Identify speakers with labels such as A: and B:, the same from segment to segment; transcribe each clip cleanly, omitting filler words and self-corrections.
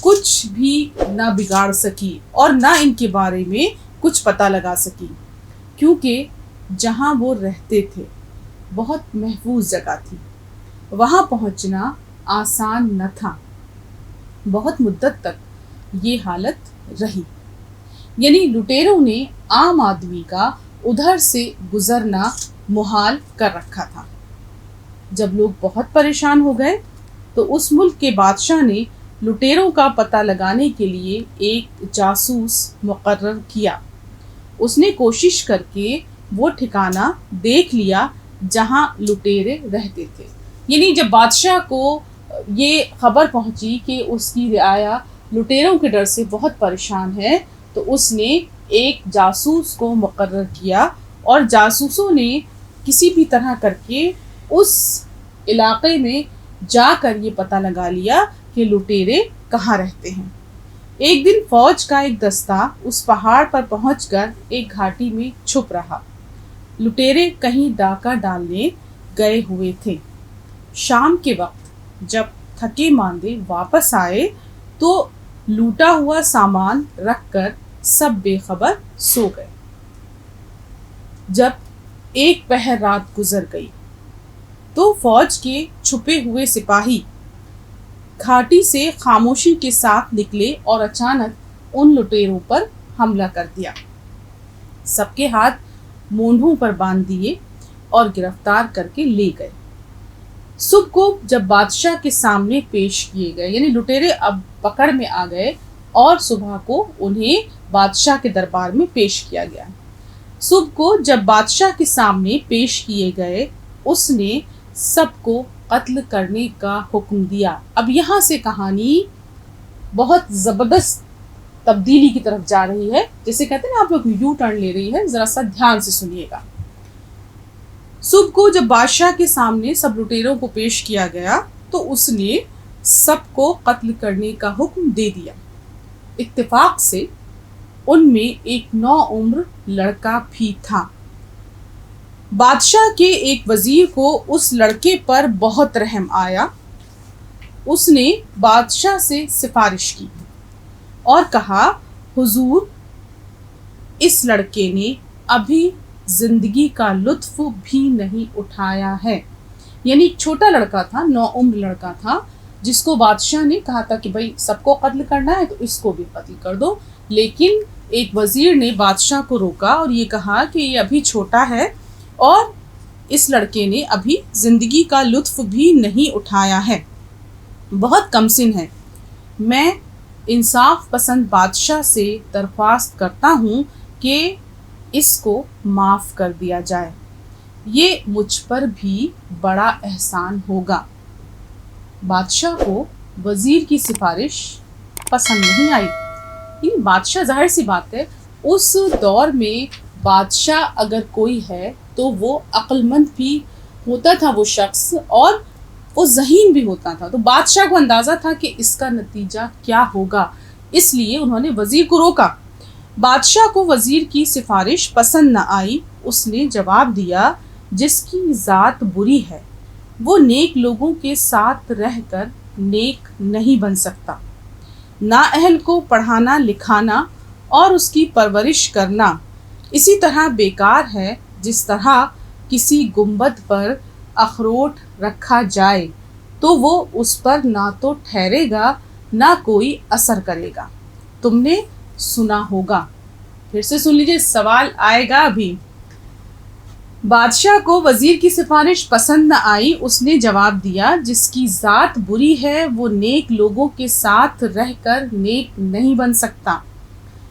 A: کچھ بھی نہ بگاڑ سکی اور نہ ان کے بارے میں کچھ پتہ لگا سکی، کیونکہ جہاں وہ رہتے تھے بہت محفوظ جگہ تھی، وہاں پہنچنا آسان نہ تھا۔ بہت مدت تک یہ حالت رہی، یعنی لٹیروں نے عام آدمی کا ادھر سے گزرنا محال کر رکھا تھا۔ جب لوگ بہت پریشان ہو گئے تو اس ملک کے بادشاہ نے لٹیروں کا پتہ لگانے کے لیے ایک جاسوس مقرر کیا۔ اس نے کوشش کر کے وہ ٹھکانہ دیکھ لیا جہاں لٹیرے رہتے تھے، یعنی جب بادشاہ کو یہ خبر پہنچی کہ اس کی رعایا لٹیروں کے ڈر سے بہت پریشان ہے، تو اس نے ایک جاسوس کو مقرر کیا، اور جاسوسوں نے کسی بھی طرح کر کے اس علاقے میں جا کر یہ پتہ لگا لیا کہ لٹیرے کہاں رہتے ہیں۔ ایک دن فوج کا ایک دستہ اس پہاڑ پر پہنچ کر ایک گھاٹی میں چھپ رہا۔ لٹیرے کہیں ڈاکہ ڈالنے گئے ہوئے تھے۔ شام کے وقت جب تھکے ماندے واپس آئے تو لوٹا ہوا سامان رکھ کر سب بے خبر سو گئے۔ جب ایک پہر رات گزر گئی تو فوج کے چھپے ہوئے سپاہی گھاٹی سے خاموشی کے ساتھ نکلے اور اچانک ان لٹیروں پر حملہ کر دیا۔ سب کے ہاتھ مونڈھوں پر باندھ دیے اور گرفتار کر کے لے گئے۔ صبح کو جب بادشاہ کے سامنے پیش کیے گئے، یعنی لٹیرے اب پکڑ میں آ گئے اور صبح کو انہیں بادشاہ کے دربار میں پیش کیا گیا۔ صبح کو جب بادشاہ کے سامنے پیش کیے گئے، اس نے سب کو قتل کرنے کا حکم دیا۔ اب یہاں سے کہانی بہت زبردست تبدیلی کی طرف جا رہی ہے، جیسے کہتے ہیں نا آپ لوگ یو ٹرن لے رہی ہے، ذرا سا دھیان سے سنیے گا۔ صبح کو جب بادشاہ کے سامنے سب لٹیروں کو پیش کیا گیا تو اس نے سب کو قتل کرنے کا حکم دے دیا۔ اتفاق سے ان میں ایک نوعمر لڑکا بھی تھا۔ بادشاہ کے ایک وزیر کو اس لڑکے پر بہت رحم آیا۔ اس نے بادشاہ سے سفارش کی اور کہا، حضور، اس لڑکے نے ابھی زندگی کا لطف بھی نہیں اٹھایا ہے۔ یعنی چھوٹا لڑکا تھا، نوعمر لڑکا تھا، جس کو بادشاہ نے کہا تھا کہ بھائی سب کو قتل کرنا ہے تو اس کو بھی قتل کر دو، لیکن ایک وزیر نے بادشاہ کو روکا اور یہ کہا کہ یہ ابھی چھوٹا ہے اور اس لڑکے نے ابھی زندگی کا لطف بھی نہیں اٹھایا ہے، بہت کم سن ہے۔ میں انصاف پسند بادشاہ سے درخواست کرتا ہوں کہ اس کو معاف کر دیا جائے، یہ مجھ پر بھی بڑا احسان ہوگا۔ بادشاہ کو وزیر کی سفارش پسند نہیں آئی۔ یہ بادشاہ، ظاہر سی بات ہے، اس دور میں بادشاہ اگر کوئی ہے تو وہ عقل مند بھی ہوتا تھا وہ شخص، اور وہ ذہین بھی ہوتا تھا، تو بادشاہ کو اندازہ تھا کہ اس کا نتیجہ کیا ہوگا، اس لیے انہوں نے وزیر کو روکا۔ بادشاہ کو وزیر کی سفارش پسند نہ آئی۔ اس نے جواب دیا، جس کی ذات بری ہے وہ نیک لوگوں کے ساتھ رہ کر نیک نہیں بن سکتا۔ نااہل کو پڑھانا لکھانا اور اس کی پرورش کرنا اسی طرح بیکار ہے جس طرح کسی گنبد پر اخروٹ رکھا جائے تو وہ اس پر نہ تو ٹھہرے گا نہ کوئی اثر کرے گا۔ تم نے سنا ہوگا، پھر سے سن لیجیے، سوال آئے گا ابھی۔ بادشاہ کو وزیر کی سفارش پسند نہ آئی۔ اس نے جواب دیا، جس کی ذات بری ہے وہ نیک لوگوں کے ساتھ رہ کر نیک نہیں بن سکتا۔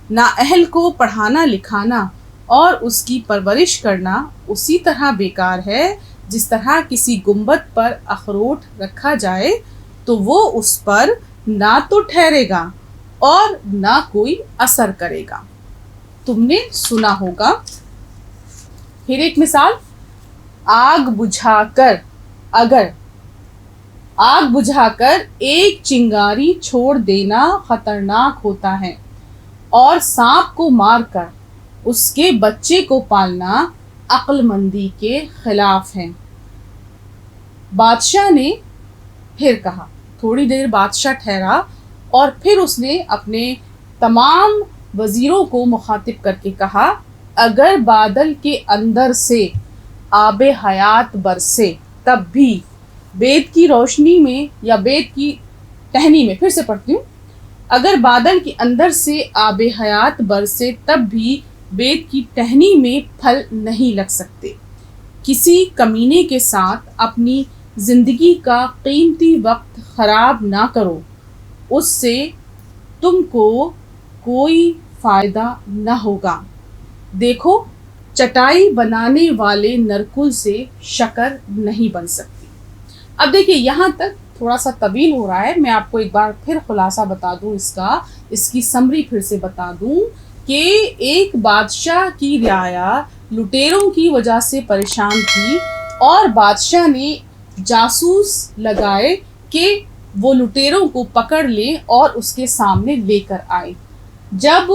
A: نااہل کو پڑھانا لکھانا اور اس کی پرورش کرنا اسی طرح بیکار ہے جس طرح کسی گنبد پر اخروٹ رکھا جائے تو وہ اس پر نہ تو ٹھہرے گا اور نہ کوئی اثر کرے گا۔ تم نے سنا ہوگا۔ پھر ایک مثال، آگ بجھا کر، اگر آگ بجھا کر ایک چنگاری چھوڑ دینا خطرناک ہوتا ہے اور سانپ کو مار کر اس کے بچے کو پالنا عقل مندی کے خلاف ہے۔ بادشاہ نے پھر کہا، تھوڑی دیر بادشاہ ٹھہرا اور پھر اس نے اپنے تمام وزیروں کو مخاطب کر کے کہا اگر بادل کے اندر سے آب حیات برسے تب بھی بید کی روشنی میں یا بید کی ٹہنی میں، پھر سے پڑھتی ہوں، اگر بادل کے اندر سے آب حیات برسے تب بھی بید کی ٹہنی میں پھل نہیں لگ سکتے۔ کسی کمینے کے ساتھ اپنی زندگی کا قیمتی وقت خراب نہ کرو، اس سے تم کو کوئی فائدہ نہ ہوگا۔ دیکھو چٹائی بنانے والے نرکل سے شکر نہیں بن سکتی۔ اب دیکھیے یہاں تک تھوڑا سا طویل ہو رہا ہے، میں آپ کو ایک بار پھر خلاصہ بتا دوں اس کی سمری پھر سے بتا دوں کہ ایک بادشاہ کی رعایا لٹیروں کی وجہ سے پریشان تھی اور بادشاہ نے جاسوس لگائے کہ وہ لٹیروں کو پکڑ لیں اور اس کے سامنے لے کر آئے۔ جب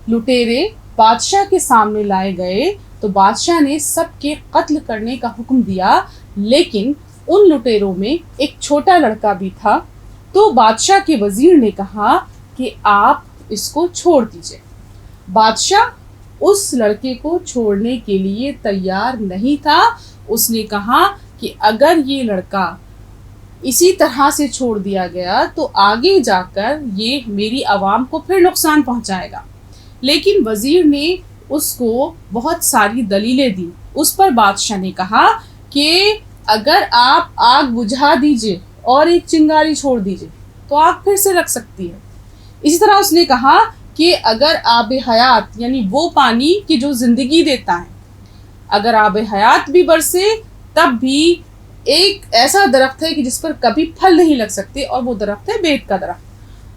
A: لٹیرے بادشاہ کے سامنے لائے گئے تو بادشاہ نے سب کے قتل کرنے کا حکم دیا، لیکن ان لٹیروں میں ایک چھوٹا لڑکا بھی تھا۔ تو بادشاہ کے وزیر نے کہا کہ آپ اس کو چھوڑ دیجئے۔ بادشاہ اس لڑکے کو چھوڑنے کے لیے تیار نہیں تھا۔ اس نے کہا کہ اگر یہ لڑکا اسی طرح سے چھوڑ دیا گیا تو آگے جا کر یہ میری عوام کو پھر نقصان پہنچائے گا۔ لیکن وزیر نے اس کو بہت ساری دلیلیں دی۔ اس پر بادشاہ نے کہا کہ اگر آپ آگ بجھا دیجئے اور ایک چنگاری چھوڑ دیجئے تو آگ پھر سے لگ سکتی ہے۔ اسی طرح اس نے کہا کہ اگر آب حیات یعنی وہ پانی کہ جو زندگی دیتا ہے، اگر آب حیات بھی برسے تب بھی ایک ایسا درخت ہے کہ جس پر کبھی پھل نہیں لگ سکتے، اور وہ درخت ہے بید کا درخت۔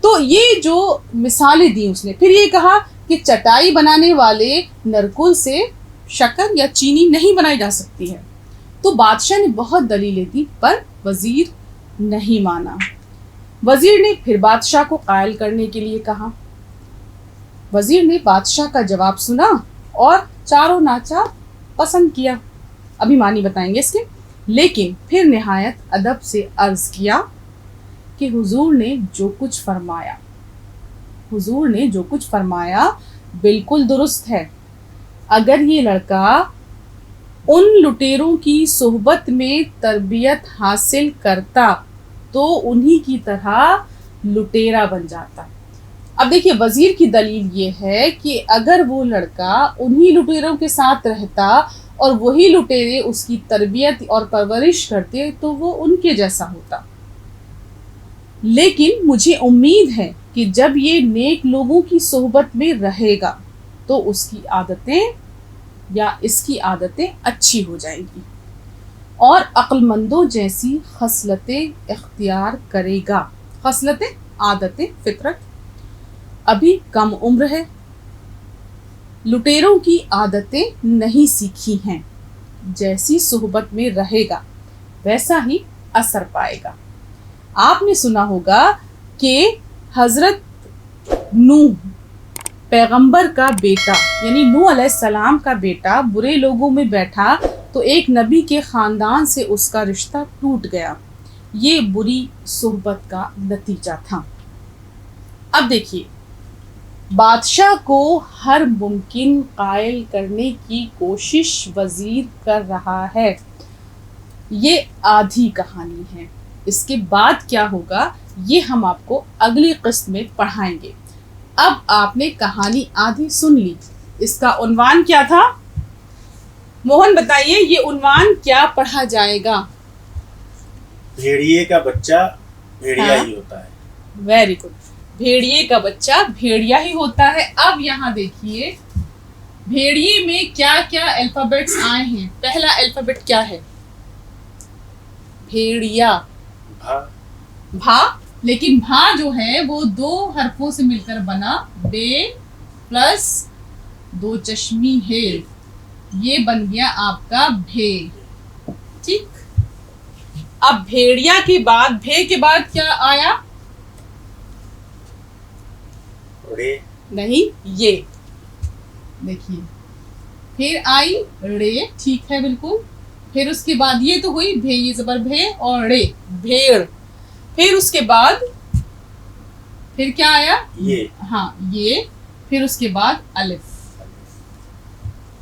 A: تو یہ جو مثالیں دی اس نے، پھر یہ کہا کہ چٹائی بنانے والے نرکل سے شکر یا چینی نہیں بنائی جا سکتی ہے۔ تو بادشاہ نے بہت دلیلیں دی پر وزیر نہیں مانا۔ وزیر نے پھر بادشاہ کو قائل کرنے کے لیے کہا۔ وزیر نے بادشاہ کا جواب سنا اور چاروں ناچار پسند کیا۔ ابھی معنی بتائیں گے اس کے، لیکن پھر نہایت ادب سے عرض کیا کہ حضور نے جو کچھ فرمایا بالکل درست ہے۔ اگر یہ لڑکا ان لٹیروں کی صحبت میں تربیت حاصل کرتا تو انہی کی طرح لٹیرا بن جاتا۔ اب دیکھیے وزیر کی دلیل یہ ہے کہ اگر وہ لڑکا انہی لٹیروں کے ساتھ رہتا اور وہی لٹیرے اس کی تربیت اور پرورش کرتے تو وہ ان کے جیسا ہوتا۔ لیکن مجھے امید ہے کہ جب یہ نیک لوگوں کی صحبت میں رہے گا تو اس کی عادتیں اچھی ہو جائیں گی اور عقل مندوں جیسی خصلتیں اختیار کرے گا۔ خصلتیں، عادتیں، فطرت۔ ابھی کم عمر ہے، لٹیروں کی عادتیں نہیں سیکھی ہیں، جیسی صحبت میں رہے گا ویسا ہی اثر پائے گا۔ آپ نے سنا ہوگا کہ حضرت نوح پیغمبر کا بیٹا یعنی نوح علیہ السلام کا بیٹا برے لوگوں میں بیٹھا تو ایک نبی کے خاندان سے اس کا رشتہ ٹوٹ گیا۔ یہ بری صحبت کا نتیجہ تھا۔ اب دیکھیے بادشاہ کو ہر ممکن قائل کرنے کی کوشش وزیر کر رہا ہے۔ یہ آدھی کہانی ہے، اس کے بعد کیا ہوگا یہ ہم آپ کو اگلی قسط میں پڑھائیں گے۔ اب آپ نے کہانی آدھی سن لی، اس کا عنوان کیا تھا؟ موہن بتائیے یہ عنوان کیا پڑھا جائے گا؟
B: بھیڑیے کا بچہ بھیڑیا ہی ہوتا ہے۔
A: ویری گڈ، بھیڑیے کا بچہ بھیڑیا ہی ہوتا ہے۔ اب یہاں دیکھیے بھیڑیے میں کیا کیا الفابیٹس آئے ہیں۔ پہلا الفابیٹ کیا ہے؟ بھیڑیا، بھا، لیکن بھا جو ہے وہ دو حرفوں سے مل کر بنا، بے پلس دو چشمی ہے، یہ بن گیا آپ کا بھے۔ ٹھیک، اب بھیڑیا کے بعد بھے کے بعد کیا آیا؟ نہیں، یہ دیکھیے پھر آئی رے، ٹھیک ہے بالکل۔ پھر اس کے بعد یہ تو ہوئی بھے، یہ زبر بھے اور رے، بھیڑ۔ پھر اس کے بعد پھر کیا آیا
B: یہ
A: ہاں یہ، پھر اس کے بعد الف،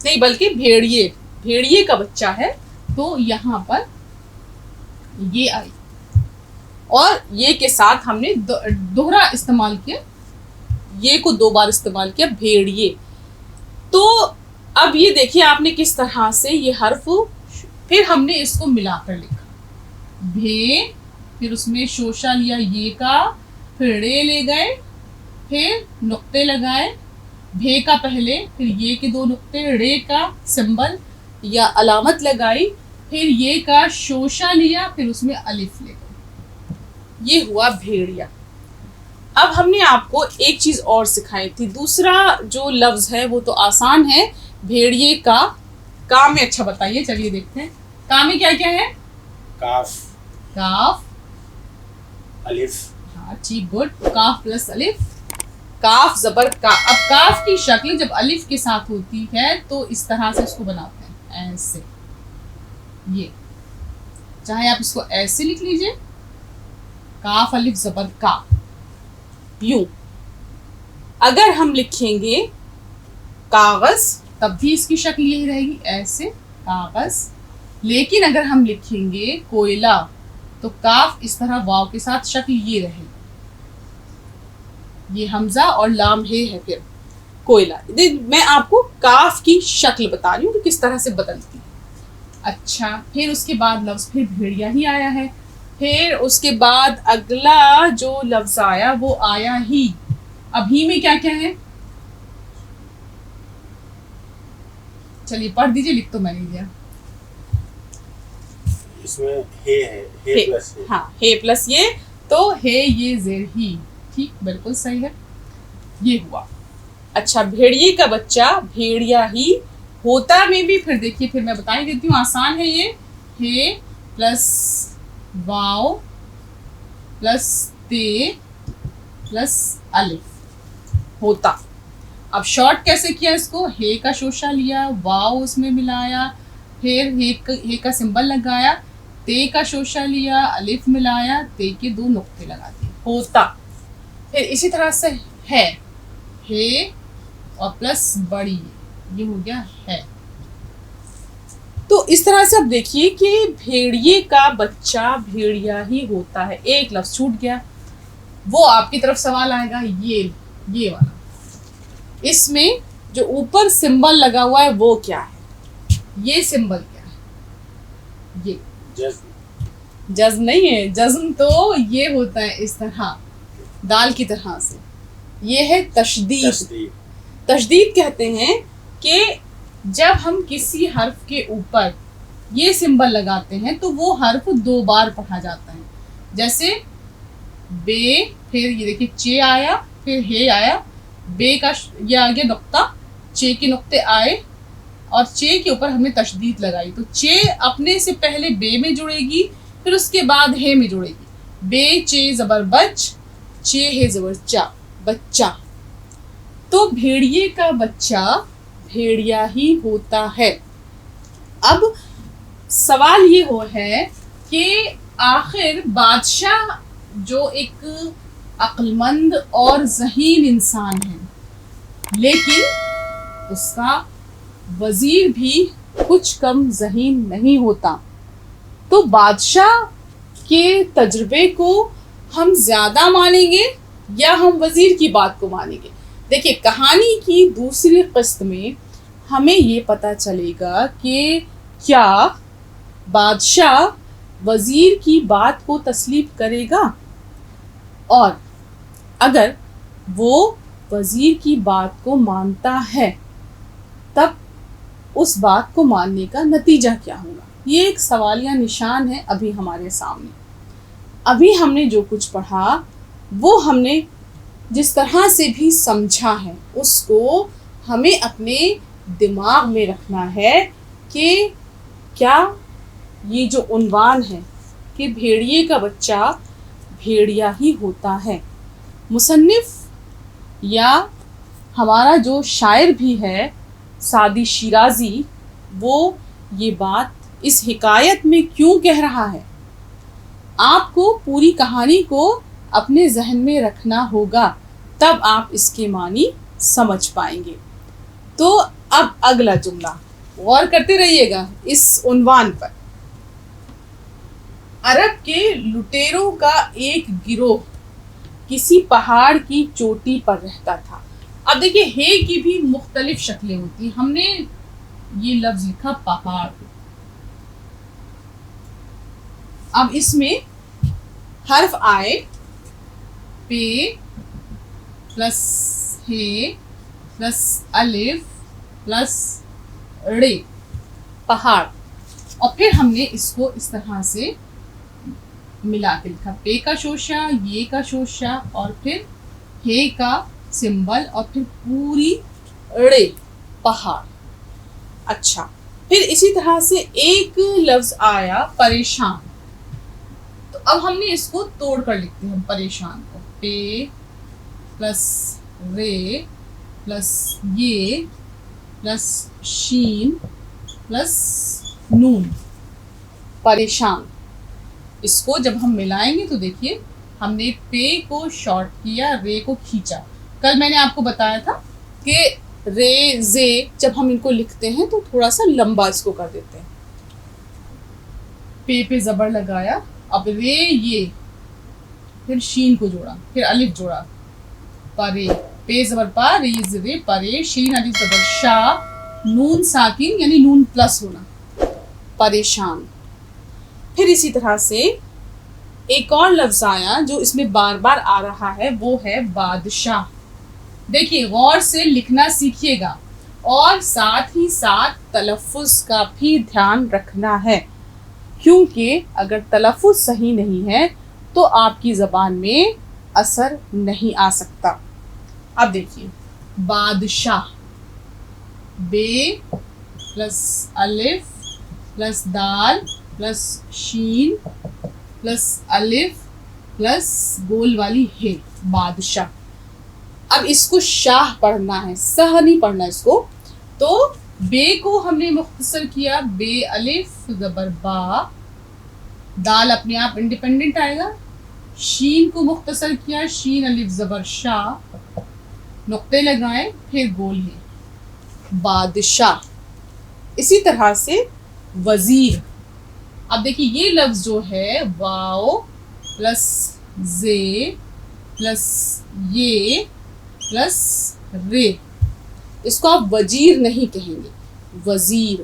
A: نہیں بلکہ بھیڑیے کا بچہ ہے تو یہاں پر یہ آئی، اور یہ کے ساتھ ہم نے دوہرا استعمال کیا، یہ کو 2 بار استعمال کیا، بھیڑیے۔ تو اب یہ دیکھیے آپ نے کس طرح سے یہ حرف، پھر ہم نے اس کو ملا کر لکھا، بھے، پھر اس میں شوشا لیا یہ کا، پھر ڑے لے گئے، پھر نقطے لگائے، بھے کا پہلے، پھر یہ کے 2 نقطے، ڑے کا سمبل یا علامت لگائی، پھر یہ کا شوشا لیا، پھر اس میں الف لے گئے، یہ ہوا بھیڑیا۔ اب ہم نے آپ کو ایک چیز اور سکھائی تھی، دوسرا جو لفظ ہے وہ تو آسان ہے، بھیڑیے کا میں اچھا بتائیے، چلیے دیکھتے ہیں کا میں کیا کیا ہے،
B: کاف،
A: کاف،
B: الف،
A: ہاں ٹھیک گڈ، کاف پلس الف، کاف زبر کا۔ اب کاف کی شکل جب الف کے ساتھ ہوتی ہے تو اس طرح سے اس کو بناتے ہیں، ایسے، یہ چاہے آپ اس کو ایسے لکھ لیجئے، کاف الف زبر کا، یوں۔ اگر ہم لکھیں گے کاغذ تب بھی اس کی شکل یہی رہے گی، ایسے کاغذ، لیکن اگر ہم لکھیں گے کوئلہ تو کاف اس طرح واو کے ساتھ شکل یہ رہے گی، یہ حمزہ اور لام ہے پھر کوئلہ۔ میں آپ کو کاف کی شکل بتا رہی ہوں کہ کس طرح سے بدلتی ہے۔ اچھا، پھر اس کے بعد لفظ پھر بھیڑیا ہی آیا ہے، پھر اس کے بعد اگلا جو لفظ آیا وہ آیا ہی۔ اب ہی میں کیا کیا ہے، چلیے پڑھ دیجئے، لکھ تو میں نہیں دیا،
B: اس میں ہے پلس ہے،
A: ہاں ہے پلس یہ، تو ہے یہ زیر ہی، ٹھیک بالکل صحیح ہے، یہ ہوا۔ اچھا، بھیڑیے کا بچہ بھیڑیا ہی ہوتا میں بھی، پھر دیکھیے پھر میں بتا ہی دیتی ہوں، آسان ہے یہ، ہے پلس واو پلس تے پلس الف، ہوتا۔ اب شارٹ کیسے کیا اس کو، ہے کا شوشا لیا، واو اس میں ملایا، پھر ہے کا سمبل لگایا، تے کا شوشا لیا، الف ملایا، تے کے 2 نقطے لگا دیے، ہوتا۔ پھر اسی طرح سے ہے اور پلس بڑی، یہ ہو گیا ہے۔ تو اس طرح سے اب دیکھیے کہ بھیڑیے کا بچہ بھیڑیا ہی ہوتا ہے، ایک لفظ چھوٹ گیا، وہ آپ کی طرف سوال آئے گا، یہ والا، اس میں جو اوپر سمبل لگا ہوا ہے وہ کیا ہے، یہ سمبل کیا ہے، یہ جزم نہیں ہے، جزم تو یہ ہوتا ہے اس طرح دال کی طرح سے، یہ ہے تشدید۔ تشدید کہتے ہیں کہ جب ہم کسی حرف کے اوپر یہ سمبل لگاتے ہیں تو وہ حرف 2 بار پڑھا جاتا ہے، جیسے بے، پھر یہ دیکھیں چے آیا، پھر ہے آیا، بے کا یہ آگے نقطہ، چے کے نقطے آئے، اور چے کے اوپر ہم نے تشدید لگائی، تو چے اپنے سے پہلے بے میں جڑے گی، پھر اس کے بعد ہے میں جڑے گی، بے چے زبر بچ، چے ہے زبر چا، بچہ۔ تو بھیڑیے کا بچہ بھیڑیا ہی ہوتا ہے۔ اب سوال یہ ہے کہ آخر بادشاہ جو ایک عقل مند اور ذہین انسان ہے، لیکن اس کا وزیر بھی کچھ کم ذہین نہیں ہوتا، تو بادشاہ کے تجربے کو ہم زیادہ مانیں گے یا ہم وزیر کی بات کو مانیں گے؟ دیکھیے کہانی کی دوسری قسط میں ہمیں یہ پتہ چلے گا کہ کیا بادشاہ وزیر کی بات کو تسلیم کرے گا، اور اگر وہ وزیر کی بات کو مانتا ہے تب اس بات کو ماننے کا نتیجہ کیا ہوگا؟ یہ ایک سوالیہ نشان ہے ابھی ہمارے سامنے۔ ابھی ہم نے جو کچھ پڑھا وہ ہم نے جس طرح سے بھی سمجھا ہے اس کو ہمیں اپنے دماغ میں رکھنا ہے کہ کیا یہ جو عنوان ہے کہ بھیڑیے کا بچہ بھیڑیا ہی ہوتا ہے، مصنف یا ہمارا جو شاعر بھی ہے سعدی شیرازی، وہ یہ بات اس حکایت میں کیوں کہہ رہا ہے؟ آپ کو پوری کہانی کو اپنے ذہن میں رکھنا ہوگا، تب آپ اس کے معنی سمجھ پائیں گے۔ تو اب اگلا جملہ غور کرتے رہیے گا اس عنوان پر۔ عرب کے لٹیروں کا ایک گروہ کسی پہاڑ کی چوٹی پر رہتا تھا۔ اب دیکھیے ہے کی بھی مختلف شکلیں ہوتی ہیں۔ ہم نے یہ لفظ لکھا پہاڑ، اب اس میں حرف آئے پے پلس ہے پلس الف پلس رے، پہاڑ، اور پھر ہم نے اس کو اس طرح سے ملا کے لکھا، پے کا شوشہ، یہ کا شوشہ، اور پھر ہے کا سمبل، اور پھر پوری رے، پہاڑ۔ اچھا، پھر اسی طرح سے ایک لفظ آیا پریشان، تو اب ہم نے اس کو توڑ کر لکھتے ہیں پریشان کو، پے پلس رے پلس یہ پلس شین پلس نون، پریشان۔ اس کو جب ہم ملائیں گے تو دیکھیے ہم نے پے کو شارٹ کیا، رے کو کھینچا۔ کل میں نے آپ کو بتایا تھا کہ رے زے جب ہم ان کو لکھتے ہیں تو تھوڑا سا لمبا اس کو کر دیتے ہیں۔ پے زبر لگایا، اب رے یہ، پھر شین کو جوڑا، پھر الف جوڑا، پرے، پے زبر پا، رے زبر پرے، شین الف زبر شا، نون ساکن یعنی نون پلس ہونا، پریشان۔ پھر اسی طرح سے ایک اور لفظ آیا جو اس میں بار بار آ رہا ہے، وہ ہے بادشاہ۔ دیکھیے غور سے لکھنا سیکھیے گا اور ساتھ ہی ساتھ تلفظ کا بھی دھیان رکھنا ہے، کیونکہ اگر تلفظ صحیح نہیں ہے تو آپ کی زبان میں اثر نہیں آ سکتا۔ اب دیکھیے بادشاہ، بے پلس الف پلس دال پلس شین پلس الف پلس گول والی ہے، بادشاہ۔ اب اس کو شاہ پڑھنا ہے، سہ نہیں پڑھنا اس کو، تو بے کو ہم نے مختصر کیا، بے الف زبر با، دال اپنے آپ انڈیپینڈنٹ آئے گا، شین کو مختصر کیا، شین الف زبر شا، نقطے لگائے، پھر گول ہے، بادشاہ۔ اسی طرح سے وزیر، اب دیکھیے یہ لفظ جو ہے واو پلس زے پلس یہ پلس رے، اس کو آپ وزیر نہیں کہیں گے، وزیر۔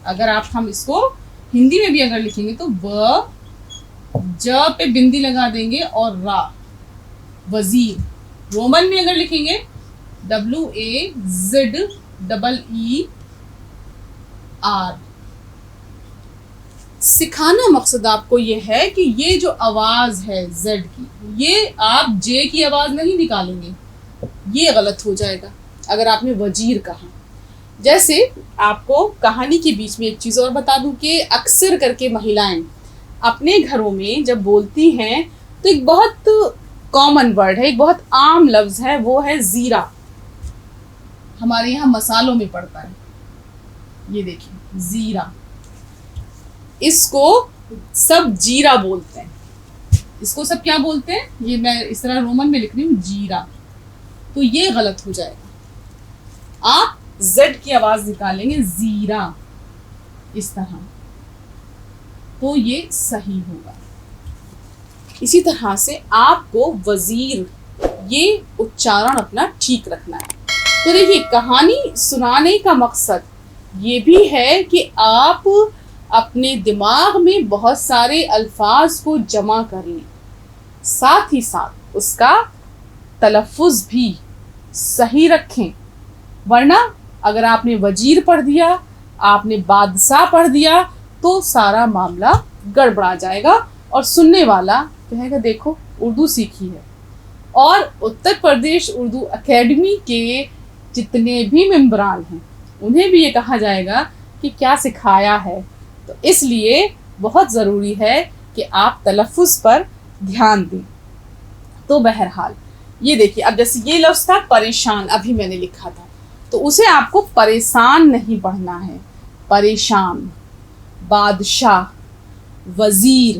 A: اگر ہم اس کو ہندی میں بھی اگر لکھیں گے تو و ج پہ بندی لگا دیں گے اور را، وزیر۔ رومن میں اگر لکھیں گے WAZEER، سکھانا مقصد آپ کو یہ ہے کہ یہ جو آواز ہے زیڈ کی، یہ آپ جے کی آواز نہیں نکالیں گے، یہ غلط ہو جائے گا اگر آپ نے وزیر کہا۔ جیسے آپ کو کہانی کے بیچ میں ایک چیز اور بتا دوں کہ اکثر کر کے مہیلائیں اپنے گھروں میں جب بولتی ہیں تو ایک بہت کامن ورڈ ہے، ایک بہت عام لفظ ہے، وہ ہے زیرہ۔ ہمارے یہاں مسالوں میں پڑتا ہے، یہ دیکھیں زیرہ، اس کو سب جیرا بولتے ہیں، اس کو سب کیا بولتے ہیں، یہ میں اس طرح رومن میں لکھ رہی ہوں جیرا، تو یہ غلط ہو جائے گا۔ آپ زیڈ کی آواز نکالیں گے زیرا، اس طرح، تو یہ صحیح ہوگا۔ اسی طرح سے آپ کو وزیر، یہ اچارن اپنا ٹھیک رکھنا ہے۔ تو دیکھیے کہانی سنانے کا مقصد یہ بھی ہے کہ آپ اپنے دماغ میں بہت سارے الفاظ کو جمع کر لیں، ساتھ ہی ساتھ اس کا تلفظ بھی صحیح رکھیں، ورنہ اگر آپ نے وزیر پڑھ دیا، آپ نے بادشاہ پڑھ دیا تو سارا معاملہ گڑبڑا جائے گا اور سننے والا کہے گا دیکھو اردو سیکھی ہے۔ اور اتر پردیش اردو اکیڈمی کے جتنے بھی ممبران ہیں انہیں بھی یہ کہا جائے گا کہ کیا سکھایا ہے، تو اس لیے بہت ضروری ہے کہ آپ تلفظ پر دھیان دیں۔ تو بہرحال یہ دیکھیے، اب جیسے یہ لفظ تھا پریشان، ابھی میں نے لکھا تھا، تو اسے آپ کو پریشان نہیں پڑھنا ہے، پریشان، بادشاہ، وزیر،